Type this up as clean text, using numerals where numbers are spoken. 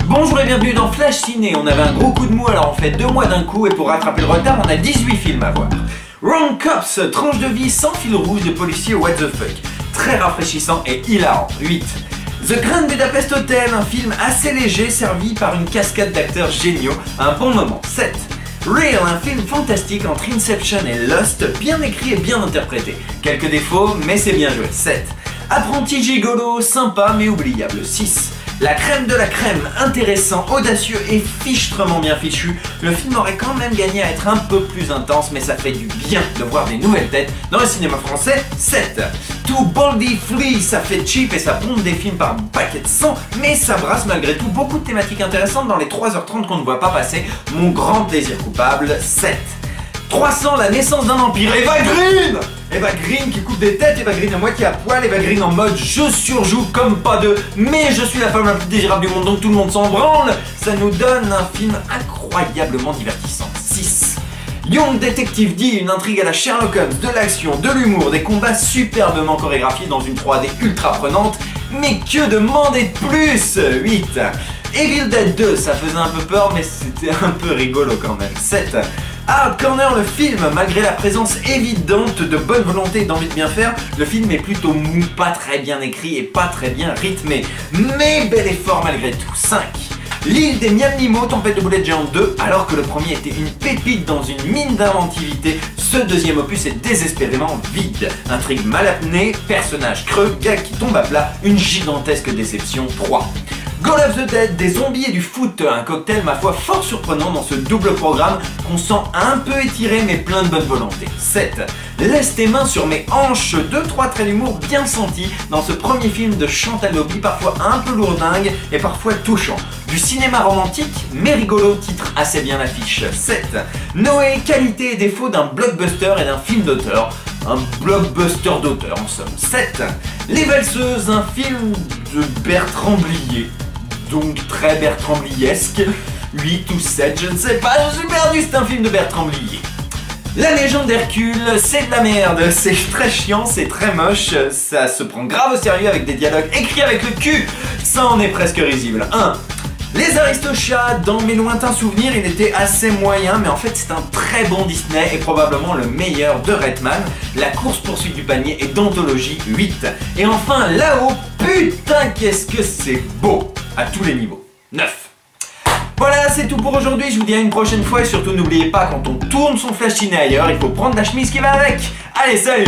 Bonjour et bienvenue dans Flash Ciné. On avait un gros coup de mou, alors on fait 2 mois d'un coup et pour rattraper le retard, on a 18 films à voir. Wrong Cops, tranche de vie sans fil rouge de policier what the fuck. Très rafraîchissant et hilarant. 8. The Grand Budapest Hotel, un film assez léger servi par une cascade d'acteurs géniaux à un bon moment. 7. Real, un film fantastique entre Inception et Lost, bien écrit et bien interprété. Quelques défauts, mais c'est bien joué. 7. Apprenti gigolo, sympa mais oubliable. 6. La crème de la crème, intéressant, audacieux et fichtrement bien fichu. Le film aurait quand même gagné à être un peu plus intense, mais ça fait du bien de voir des nouvelles têtes dans le cinéma français. 7. To Boldly Flee, ça fait cheap et ça pompe des films par paquet de sang, mais ça brasse malgré tout beaucoup de thématiques intéressantes dans les 3h30 qu'on ne voit pas passer. Mon grand plaisir coupable. 7. 300, la naissance d'un empire. Eva Green! Eva Green qui coupe des têtes, Eva Green à moitié à poil, Eva Green en mode je surjoue comme pas deux, mais je suis la femme la plus désirable du monde donc tout le monde s'en branle. Ça nous donne un film incroyablement divertissant. 6. Young Detective D, une intrigue à la Sherlock Holmes, de l'action, de l'humour, des combats superbement chorégraphiés dans une 3D ultra prenante, mais que demander de plus? 8. Evil Dead 2, ça faisait un peu peur mais c'était un peu rigolo quand même. 7. Hard Corner, le film, malgré la présence évidente de bonne volonté et d'envie de bien faire, le film est plutôt mou, pas très bien écrit et pas très bien rythmé. Mais bel effort malgré tout. 5. L'île des Miam Nemo, Tempête de boulettes géantes 2, alors que le premier était une pépite dans une mine d'inventivité, ce deuxième opus est désespérément vide. Intrigue mal apnée, personnage creux, gars qui tombe à plat, une gigantesque déception. 3. Call of the Dead, des zombies et du foot, un cocktail ma foi fort surprenant dans ce double programme qu'on sent un peu étiré mais plein de bonne volonté. 7. Laisse tes mains sur mes hanches, 2-3 traits d'humour bien sentis dans ce premier film de Chantal Lobby, parfois un peu lourdingue et parfois touchant. Du cinéma romantique mais rigolo, titre assez bien l'affiche. 7. Noé, qualité et défaut d'un blockbuster et d'un film d'auteur. Un blockbuster d'auteur en somme. 7. Les Valseuses, un film de Bertrand Blier. Donc très Bertrand Bliesque. 8 ou 7, je ne sais pas, je suis perdu, c'est un film de Bertrand Blier. La légende d'Hercule, c'est de la merde, c'est très chiant, c'est très moche, ça se prend grave au sérieux avec des dialogues écrits avec le cul, ça en est presque risible. 1. Les Aristochats, dans mes lointains souvenirs, il était assez moyen, mais en fait c'est un très bon Disney et probablement le meilleur de Redman. La course-poursuite du panier est d'anthologie. 8. Et enfin là-haut, putain qu'est-ce que c'est beau à tous les niveaux. 9. Voilà, c'est tout pour aujourd'hui, je vous dis à une prochaine fois et surtout n'oubliez pas, quand on tourne son Flash Ciné ailleurs, il faut prendre la chemise qui va avec. Allez, salut!